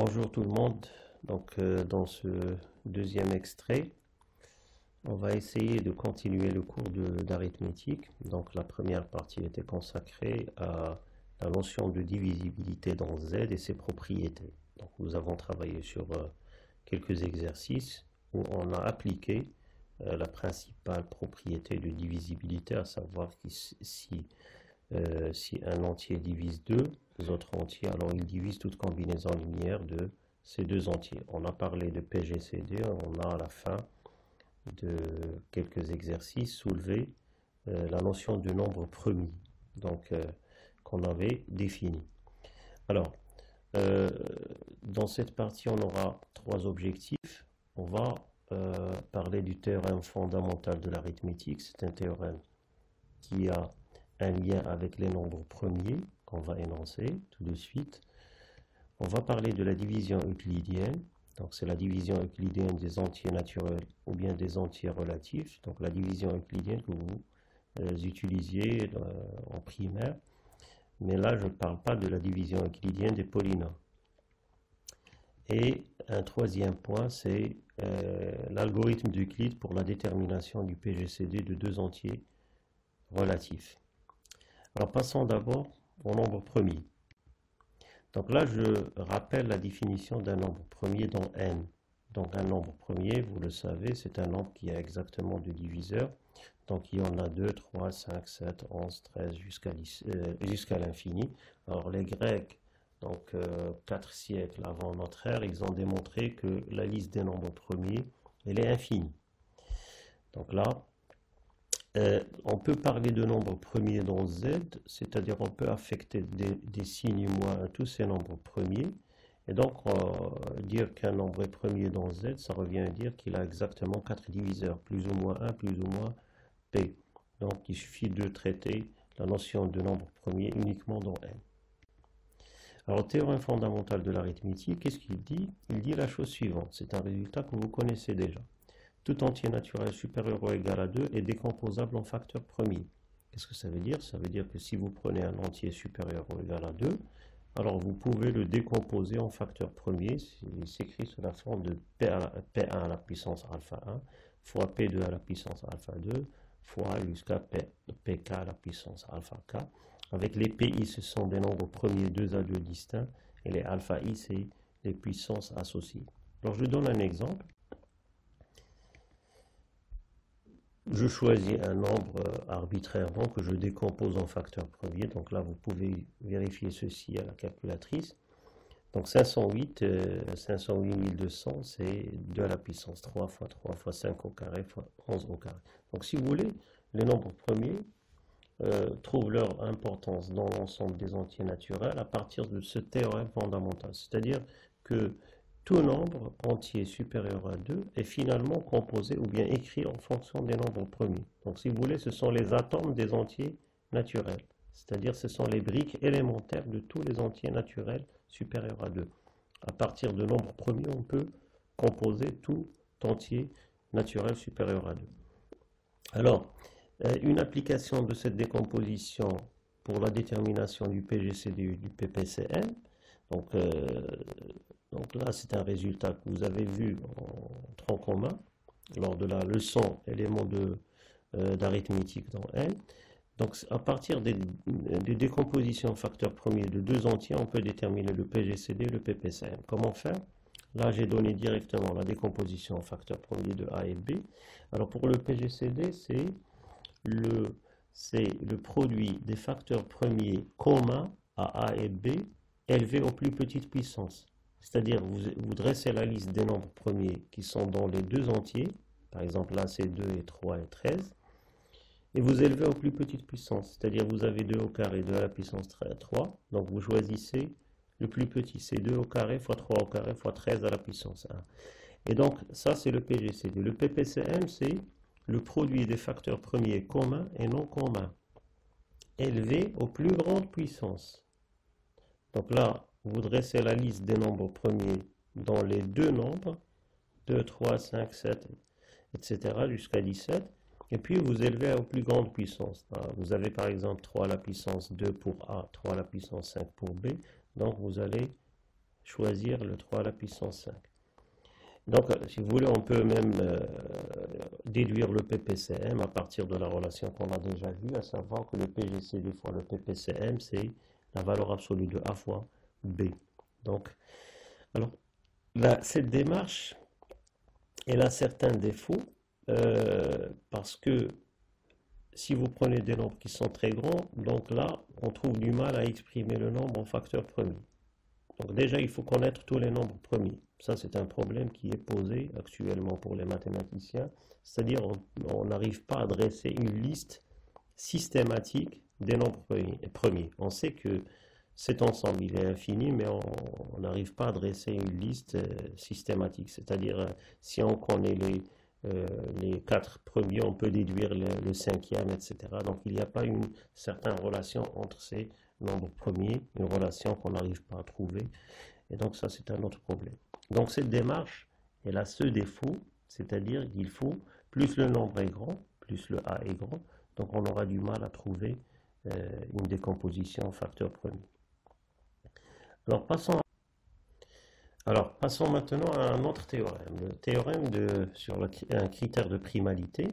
Bonjour tout le monde. Dans ce deuxième extrait, on va essayer de continuer le cours d'arithmétique. Donc, la première partie était consacrée à la notion de divisibilité dans Z et ses propriétés. Donc, nous avons travaillé sur quelques exercices où on a appliqué la principale propriété de divisibilité, à savoir que si un entier divise deux autres entiers, alors il divise toute combinaison linéaire de ces deux entiers. On a parlé de PGCD, on a à la fin de quelques exercices soulevé la notion du nombre premier, qu'on avait défini. Alors, dans cette partie, on aura trois objectifs. On va parler du théorème fondamental de l'arithmétique. C'est un théorème qui a un lien avec les nombres premiers qu'on va énoncer tout de suite. On va parler de la division euclidienne. Donc c'est la division euclidienne des entiers naturels ou bien des entiers relatifs. Donc la division euclidienne que vous utilisiez en primaire. Mais là, je ne parle pas de la division euclidienne des polynômes. Et un troisième point, c'est l'algorithme d'Euclide pour la détermination du PGCD de deux entiers relatifs. Alors passons d'abord au nombre premier. Donc là, je rappelle la définition d'un nombre premier dans N. Donc un nombre premier, vous le savez, c'est un nombre qui a exactement deux diviseurs. Donc il y en a 2, 3, 5, 7, 11, 13 jusqu'à l'infini. Alors les Grecs, 4 siècles avant notre ère, ils ont démontré que la liste des nombres premiers, elle est infinie. Donc là, on peut parler de nombres premiers dans Z, c'est-à-dire on peut affecter des signes moins à tous ces nombres premiers. Et donc, dire qu'un nombre est premier dans Z, ça revient à dire qu'il a exactement 4 diviseurs, plus ou moins 1, plus ou moins P. Donc, il suffit de traiter la notion de nombre premier uniquement dans N. Alors, le théorème fondamental de l'arithmétique, qu'est-ce qu'il dit? Il dit la chose suivante, c'est un résultat que vous connaissez déjà. Tout entier naturel supérieur ou égal à 2 est décomposable en facteur premier. Qu'est-ce que ça veut dire? Ça veut dire que si vous prenez un entier supérieur ou égal à 2, alors vous pouvez le décomposer en facteur premier. Il s'écrit sous la forme de P1 à la puissance alpha 1 fois P2 à la puissance alpha 2 fois jusqu'à Pk à la puissance alpha k. Avec les Pi, ce sont des nombres premiers 2 à 2 distincts et les alpha i, c'est les puissances associées. Alors je donne un exemple. Je choisis un nombre arbitrairement que je décompose en facteur premier. Donc là, vous pouvez vérifier ceci à la calculatrice. Donc 508 200, c'est 2 à la puissance 3 fois 3 fois 5 au carré fois 11 au carré. Donc si vous voulez, les nombres premiers trouvent leur importance dans l'ensemble des entiers naturels à partir de ce théorème fondamental. C'est-à-dire que tout nombre entier supérieur à 2 est finalement composé ou bien écrit en fonction des nombres premiers. Donc si vous voulez, ce sont les atomes des entiers naturels. C'est-à-dire ce sont les briques élémentaires de tous les entiers naturels supérieurs à 2. À partir de nombres premiers, on peut composer tout entier naturel supérieur à 2. Alors, une application de cette décomposition pour la détermination du PGCD et du PPCM, donc là, c'est un résultat que vous avez vu en tronc commun lors de la leçon éléments d'arithmétique dans N. Donc, à partir des décompositions facteurs premiers de deux entiers, on peut déterminer le PGCD et le PPCM. Comment faire? Là, j'ai donné directement la décomposition en facteurs premiers de A et B. Alors, pour le PGCD, c'est le produit des facteurs premiers communs à A et B élevés aux plus petites puissances. C'est-à-dire, vous dressez la liste des nombres premiers qui sont dans les deux entiers. Par exemple, là, c'est 2 et 3 et 13. Et vous élevez aux plus petites puissances. C'est-à-dire, vous avez 2 au carré, 2 à la puissance 3. Donc, vous choisissez le plus petit. C'est 2 au carré fois 3 au carré fois 13 à la puissance 1. Et donc, ça, c'est le PGCD. Le PPCM, c'est le produit des facteurs premiers communs et non communs, élevés aux plus grandes puissances. Donc là, vous dressez la liste des nombres premiers dans les deux nombres, 2, 3, 5, 7, etc. jusqu'à 17. Et puis vous élevez aux plus grandes puissances. Vous avez par exemple 3 à la puissance 2 pour A, 3 à la puissance 5 pour B. Donc vous allez choisir le 3 à la puissance 5. Donc, si vous voulez, on peut même déduire le PPCM à partir de la relation qu'on a déjà vue, à savoir que le PGCD fois le PPCM, c'est la valeur absolue de A fois B. Donc, alors, cette démarche, elle a certains défauts, parce que si vous prenez des nombres qui sont très grands, donc là, on trouve du mal à exprimer le nombre en facteur premier. Donc déjà, il faut connaître tous les nombres premiers. Ça, c'est un problème qui est posé actuellement pour les mathématiciens. C'est-à-dire, on n'arrive pas à dresser une liste systématique des nombres premiers. On sait que cet ensemble, il est infini, mais on n'arrive pas à dresser une liste systématique. C'est-à-dire, si on connaît les 4 premiers, on peut déduire le 5e, etc. Donc, il n'y a pas une certaine relation entre ces nombres premiers, une relation qu'on n'arrive pas à trouver. Et donc, ça, c'est un autre problème. Donc, cette démarche, elle a ce défaut, c'est-à-dire qu'il faut, plus le nombre est grand, plus le A est grand, donc on aura du mal à trouver une décomposition en facteur premier. Alors, passons maintenant à un autre théorème, le théorème sur un critère de primalité.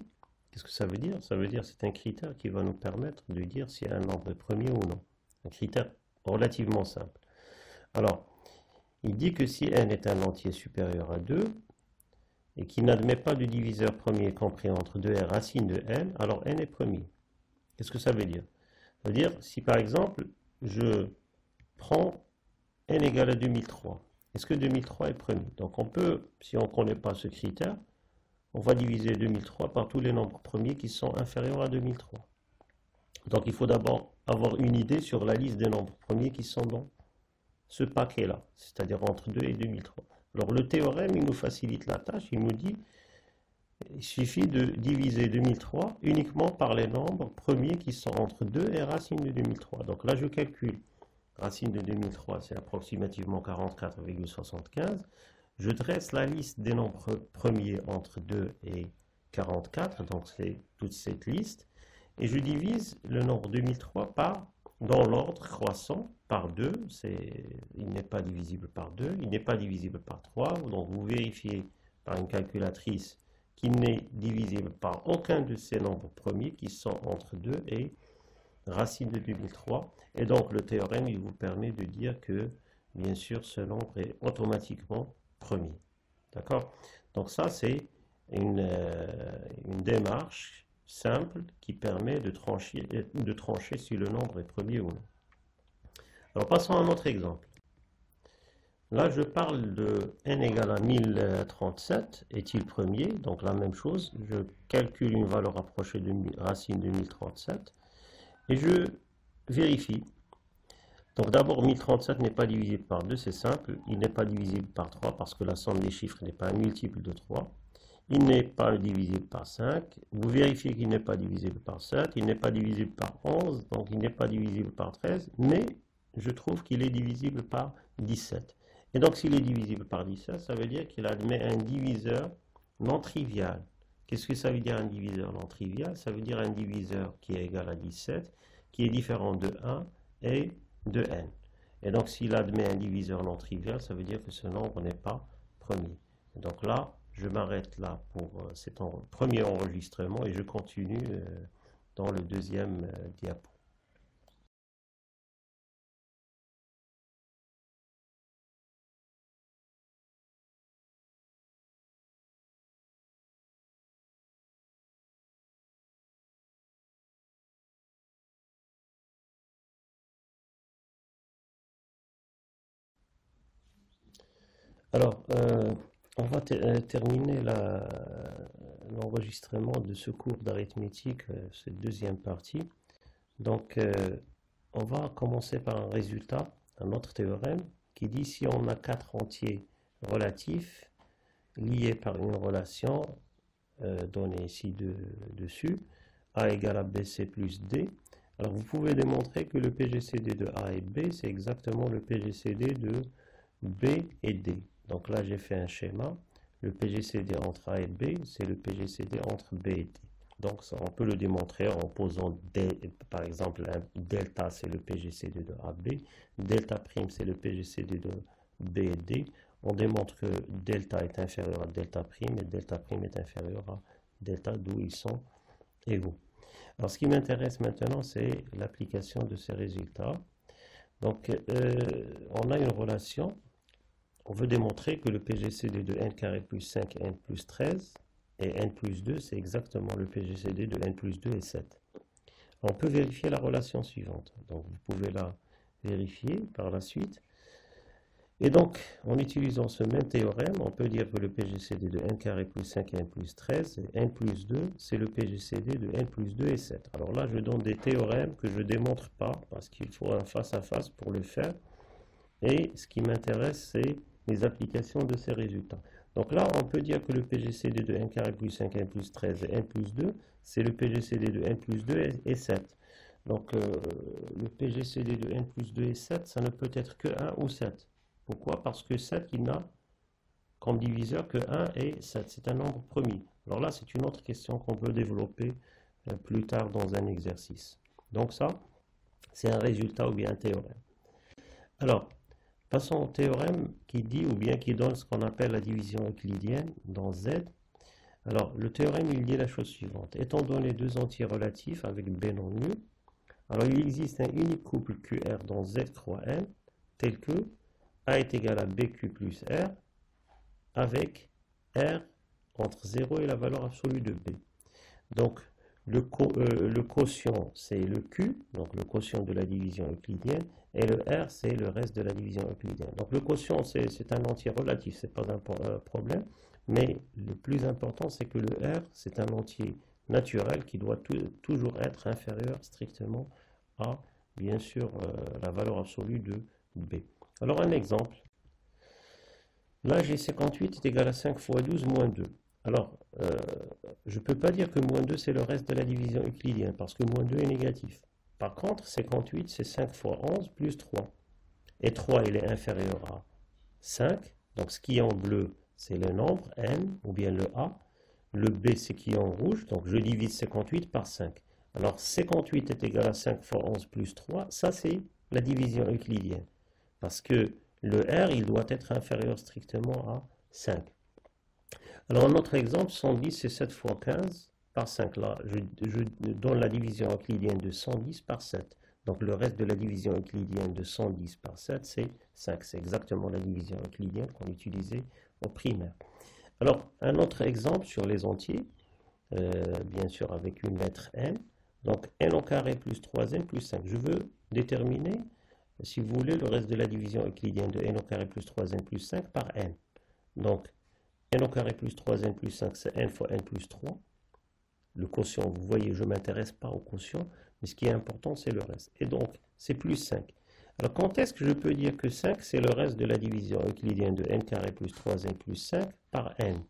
Qu'est-ce que ça veut dire? Ça veut dire que c'est un critère qui va nous permettre de dire si un nombre est premier ou non. Un critère relativement simple. Alors, il dit que si n est un entier supérieur à 2 et qui n'admet pas de diviseur premier compris entre 2 et racine de n, alors n est premier. Qu'est-ce que ça veut dire? Ça veut dire, si par exemple, je prends n égale à 2003, est-ce que 2003 est premier? Donc on peut, si on ne connaît pas ce critère, on va diviser 2003 par tous les nombres premiers qui sont inférieurs à 2003. Donc il faut d'abord avoir une idée sur la liste des nombres premiers qui sont dans ce paquet-là, c'est-à-dire entre 2 et 2003. Alors le théorème, il nous facilite la tâche, il nous dit il suffit de diviser 2003 uniquement par les nombres premiers qui sont entre 2 et racine de 2003. Donc là, je calcule. Racine de 2003, c'est approximativement 44,75. Je dresse la liste des nombres premiers entre 2 et 44, donc c'est toute cette liste. Et je divise le nombre 2003 dans l'ordre croissant, par 2. Il n'est pas divisible par 2, il n'est pas divisible par 3. Donc vous vérifiez par une calculatrice qu'il n'est divisible par aucun de ces nombres premiers qui sont entre 2 et racine de 2003. Et donc le théorème, il vous permet de dire que, bien sûr, ce nombre est automatiquement premier. D'accord? Donc ça, c'est une démarche simple qui permet de trancher si le nombre est premier ou non. Alors passons à un autre exemple. Là, je parle de n égale à 1037, est-il premier? Donc la même chose, je calcule une valeur approchée de racine de 1037 et je vérifie. Donc d'abord, 1037 n'est pas divisible par 2, c'est simple. Il n'est pas divisible par 3 parce que la somme des chiffres n'est pas un multiple de 3. Il n'est pas divisible par 5. Vous vérifiez qu'il n'est pas divisible par 7. Il n'est pas divisible par 11. Donc il n'est pas divisible par 13. Mais je trouve qu'il est divisible par 17. Et donc s'il est divisible par 17, ça veut dire qu'il admet un diviseur non trivial. Qu'est-ce que ça veut dire un diviseur non trivial? Ça veut dire un diviseur qui est égal à 17, qui est différent de 1 et de n. Et donc s'il admet un diviseur non trivial, ça veut dire que ce nombre n'est pas premier. Et donc là, je m'arrête là pour cet premier enregistrement et je continue dans le deuxième diapo. Alors, on va terminer l'enregistrement de ce cours d'arithmétique, cette deuxième partie. Donc, on va commencer par un résultat, un autre théorème, qui dit si on a 4 entiers relatifs liés par une relation donnée ici dessus, A égale à BC plus D. Alors, vous pouvez démontrer que le PGCD de A et B, c'est exactement le PGCD de B et D. Donc là, j'ai fait un schéma. Le PGCD entre A et B, c'est le PGCD entre B et D. Donc ça, on peut le démontrer en posant par exemple, delta, c'est le PGCD de AB. Delta prime, c'est le PGCD de B et D, on démontre que delta est inférieur à delta prime et delta prime est inférieur à delta, d'où ils sont égaux. Alors, ce qui m'intéresse maintenant, c'est l'application de ces résultats. Donc, on a une relation. On veut démontrer que le PGCD de n carré plus 5 et n plus 13 et n plus 2, c'est exactement le PGCD de n plus 2 et 7. On peut vérifier la relation suivante. Donc, vous pouvez la vérifier par la suite. Et donc, en utilisant ce même théorème, on peut dire que le PGCD de n carré plus 5 et n plus 13 et n plus 2, c'est le PGCD de n plus 2 et 7. Alors là, je donne des théorèmes que je ne démontre pas parce qu'il faut un face-à-face pour le faire. Et ce qui m'intéresse, c'est les applications de ces résultats. Donc là, on peut dire que le PGCD de n carré plus 5, n plus 13 et n plus 2, c'est le PGCD de n plus 2 et 7. Donc le PGCD de n plus 2 et 7, ça ne peut être que 1 ou 7. Pourquoi? Parce que 7, il n'a comme diviseur que 1 et 7. C'est un nombre premier. Alors là, c'est une autre question qu'on peut développer plus tard dans un exercice. Donc ça, c'est un résultat ou bien un théorème. Alors, passons au théorème qui dit ou bien qui donne ce qu'on appelle la division euclidienne dans Z. Alors, le théorème, il dit la chose suivante. Étant donné deux entiers relatifs avec B non nul, alors il existe un unique couple QR dans Z croix N, tel que A est égal à BQ plus R, avec R entre 0 et la valeur absolue de B. Donc, le quotient, c'est le Q, donc le quotient de la division euclidienne, et le R, c'est le reste de la division euclidienne. Donc, le quotient, c'est un entier relatif, ce n'est pas un problème, mais le plus important, c'est que le R, c'est un entier naturel qui doit toujours être inférieur strictement à, bien sûr, la valeur absolue de B. Alors, un exemple. Là, G58 est égal à 5 fois 12 moins 2. Alors, je ne peux pas dire que moins 2, c'est le reste de la division euclidienne, parce que moins 2 est négatif. Par contre, 58, c'est 5 fois 11 plus 3. Et 3, il est inférieur à 5. Donc, ce qui est en bleu, c'est le nombre, n, ou bien le A. Le B, c'est qui est en rouge. Donc, je divise 58 par 5. Alors, 58 est égal à 5 fois 11 plus 3. Ça, c'est la division euclidienne. Parce que le R, il doit être inférieur strictement à 5. Alors, un autre exemple, 110, c'est 7 fois 15 par 5. Là, je donne la division euclidienne de 110 par 7. Donc, le reste de la division euclidienne de 110 par 7, c'est 5. C'est exactement la division euclidienne qu'on utilisait au primaire. Alors, un autre exemple sur les entiers, bien sûr avec une lettre n. Donc, n au carré plus 3n plus 5. Je veux déterminer, si vous voulez, le reste de la division euclidienne de n au carré plus 3n plus 5 par n. Donc, n au carré plus 3n plus 5, c'est n fois n plus 3. Le quotient, vous voyez, je ne m'intéresse pas au quotient, mais ce qui est important, c'est le reste. Et donc, c'est plus 5. Alors, quand est-ce que je peux dire que 5, c'est le reste de la division euclidienne de n carré plus 3n plus 5 par n?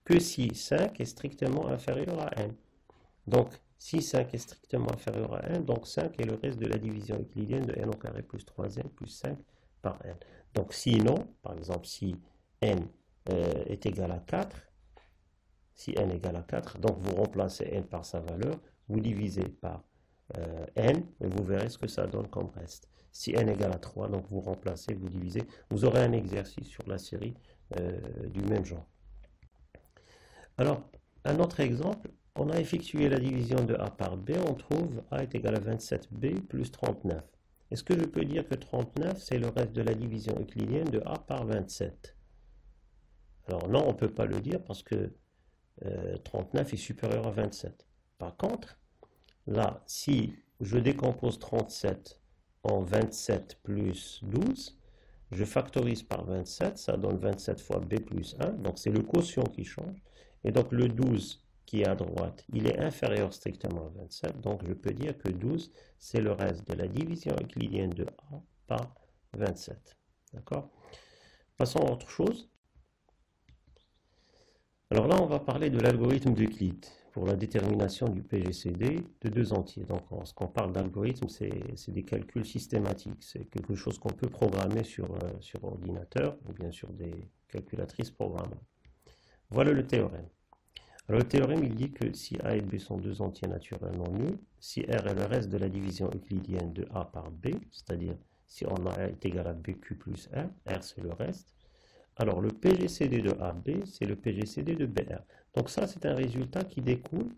Que si 5 est strictement inférieur à n. Donc, si 5 est strictement inférieur à n, donc 5 est le reste de la division euclidienne de n au carré plus 3n plus 5 par n. Donc, sinon, par exemple, si n est égal à 4, si n égale à 4, donc vous remplacez n par sa valeur, vous divisez par n, et vous verrez ce que ça donne comme reste. Si n égale à 3, donc vous remplacez, vous divisez, vous aurez un exercice sur la série du même genre. Alors, un autre exemple, on a effectué la division de A par B, on trouve A est égal à 27B plus 39. Est-ce que je peux dire que 39, c'est le reste de la division euclidienne de A par 27? Alors non, on ne peut pas le dire parce que 39 est supérieur à 27. Par contre, là, si je décompose 37 en 27 plus 12, je factorise par 27, ça donne 27 fois B plus 1, donc c'est le quotient qui change. Et donc le 12 qui est à droite, il est inférieur strictement à 27, donc je peux dire que 12, c'est le reste de la division euclidienne de A par 27. D'accord? Passons à autre chose. Alors là, on va parler de l'algorithme d'Euclide pour la détermination du PGCD de deux entiers. Donc, lorsqu'on parle d'algorithme, c'est des calculs systématiques. C'est quelque chose qu'on peut programmer sur ordinateur ou bien sur des calculatrices programmables. Voilà le théorème. Alors, le théorème, il dit que si A et B sont deux entiers naturels non nuls, si R est le reste de la division euclidienne de A par B, c'est-à-dire si on a est égal à BQ plus R, R c'est le reste. Alors le PGCD de AB, c'est le PGCD de BR. Donc ça, c'est un résultat qui découle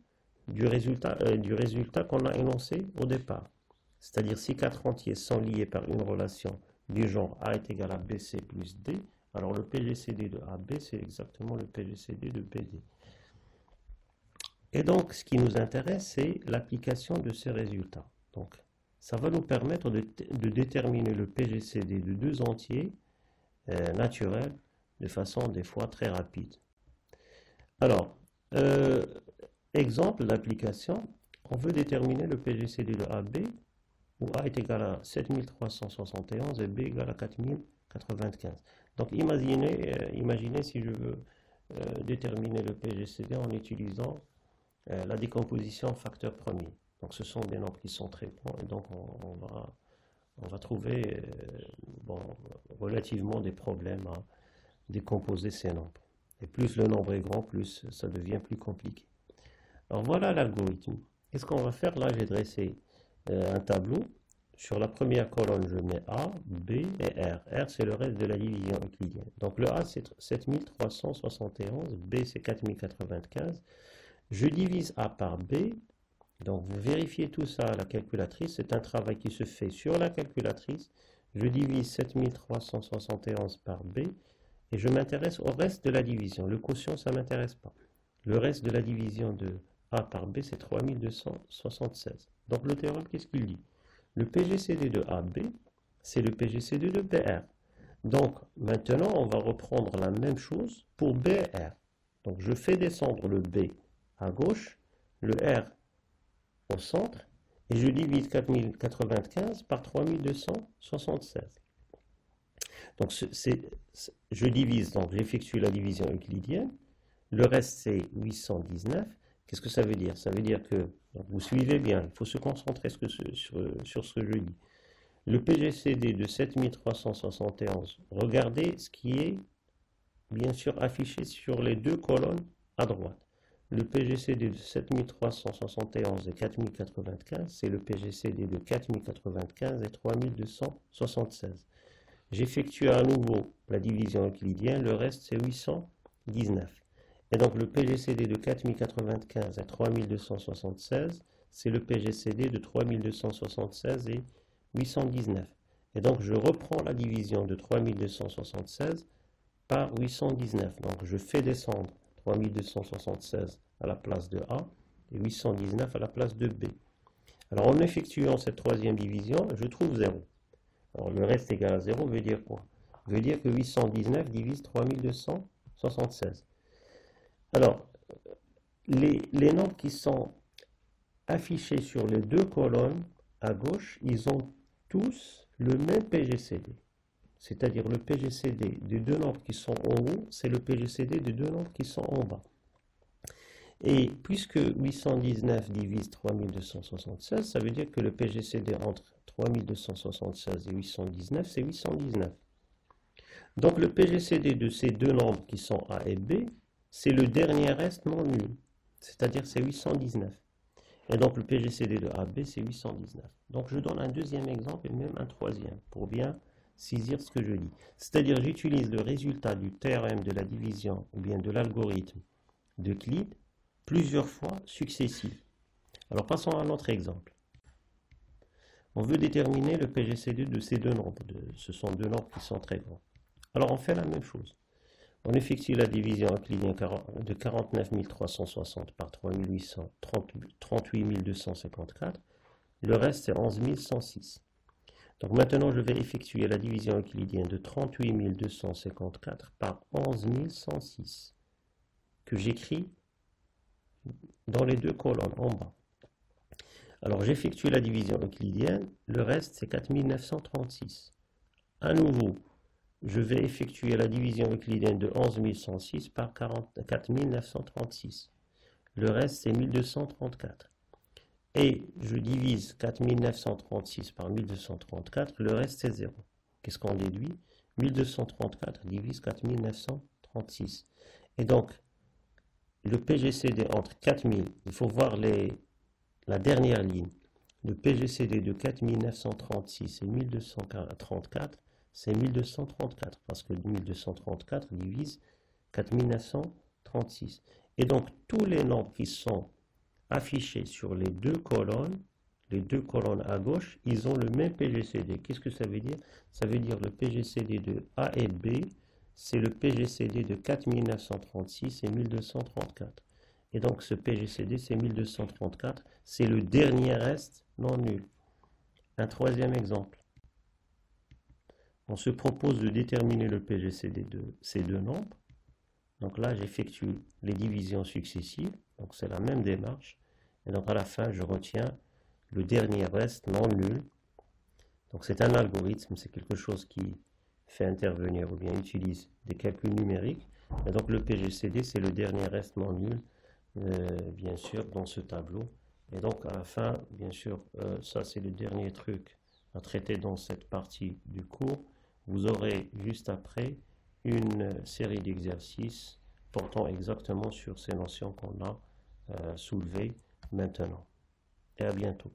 du résultat qu'on a énoncé au départ. C'est-à-dire si quatre entiers sont liés par une relation du genre A est égal à BC plus D, alors le PGCD de AB, c'est exactement le PGCD de BD. Et donc, ce qui nous intéresse, c'est l'application de ces résultats. Donc, ça va nous permettre de déterminer le PGCD de deux entiers naturels de façon des fois très rapide. Alors, exemple d'application, on veut déterminer le PGCD de AB, où A est égal à 7371 et B égal à 4095. Donc, imaginez si je veux déterminer le PGCD en utilisant la décomposition en facteur premier. Donc ce sont des nombres qui sont très grands et donc on va trouver relativement des problèmes à décomposer ces nombres. Et plus le nombre est grand, plus ça devient plus compliqué. Alors voilà l'algorithme. Qu'est-ce qu'on va faire? Là, j'ai dressé un tableau. Sur la première colonne, je mets A, B et R. R, c'est le reste de la division euclidienne. Donc le A, c'est 7371, B, c'est 4095. Je divise A par B, donc vous vérifiez tout ça à la calculatrice, c'est un travail qui se fait sur la calculatrice. Je divise 7371 par B et je m'intéresse au reste de la division. Le quotient, ça ne m'intéresse pas. Le reste de la division de A par B, c'est 3276. Donc le théorème, qu'est-ce qu'il dit? Le PGCD de AB, c'est le PGCD de BR. Donc maintenant, on va reprendre la même chose pour BR. Donc je fais descendre le B à gauche, le R au centre, et je divise 4095 par 3276. Donc je divise, donc j'effectue la division euclidienne, le reste c'est 819. Qu'est-ce que ça veut dire? Ça veut dire que, vous suivez bien, il faut se concentrer sur ce que je dis. Le PGCD de 7371, regardez ce qui est bien sûr affiché sur les deux colonnes à droite. Le PGCD de 7371 et 4095, c'est le PGCD de 4095 et 3276. J'effectue à nouveau la division euclidienne, le reste c'est 819. Et donc le PGCD de 4095 et 3276, c'est le PGCD de 3276 et 819. Et donc je reprends la division de 3276 par 819. Donc je fais descendre 3276 à la place de A et 819 à la place de B. Alors en effectuant cette troisième division, je trouve 0. Alors le reste égal à 0 veut dire quoi? Veut dire que 819 divise 3276. Alors, les nombres qui sont affichés sur les deux colonnes à gauche, ils ont tous le même PGCD. C'est-à-dire le PGCD des deux nombres qui sont en haut, c'est le PGCD des deux nombres qui sont en bas. Et puisque 819 divise 3276, ça veut dire que le PGCD entre 3276 et 819, c'est 819. Donc le PGCD de ces deux nombres qui sont A et B, c'est le dernier reste non nul, c'est-à-dire c'est 819. Et donc le PGCD de AB, c'est 819. Donc je donne un deuxième exemple et même un troisième pour bien saisir ce que je dis. C'est-à-dire j'utilise le résultat du théorème de la division ou bien de l'algorithme d'Euclide plusieurs fois successives. Alors passons à notre exemple. On veut déterminer le PGCD de ces deux nombres. Ce sont deux nombres qui sont très grands. Alors on fait la même chose. On effectue la division euclidienne de 49 360 par 38 254. Le reste c'est 11 106. Donc maintenant, je vais effectuer la division euclidienne de 38 254 par 11 106, que j'écris dans les deux colonnes en bas. Alors j'effectue la division euclidienne, le reste c'est 4936. À nouveau, je vais effectuer la division euclidienne de 11 106 par 4936. Le reste c'est 1234. Et je divise 4936 par 1234, le reste c'est 0. Qu'est-ce qu'on déduit? 1234 divise 4936. Et donc, le PGCD entre 4000, il faut voir la dernière ligne. le PGCD de 4936 et 1234, c'est 1234, parce que 1234 divise 4936. Et donc, tous les nombres qui sont affichés sur les deux colonnes à gauche, ils ont le même PGCD. Qu'est-ce que ça veut dire? Ça veut dire le PGCD de A et B, c'est le PGCD de 4936 et 1234. Et donc, ce PGCD, c'est 1234, c'est le dernier reste non nul. Un troisième exemple. On se propose de déterminer le PGCD de ces deux nombres. Donc là, j'effectue les divisions successives. Donc c'est la même démarche. Et donc à la fin, je retiens le dernier reste non nul. Donc c'est un algorithme, c'est quelque chose qui fait intervenir ou bien utilise des calculs numériques. Et donc le PGCD, c'est le dernier reste non nul, bien sûr, dans ce tableau. Et donc à la fin, bien sûr, ça c'est le dernier truc à traiter dans cette partie du cours. Vous aurez juste après une série d'exercices portant exactement sur ces notions qu'on a soulevées maintenant. Et à bientôt.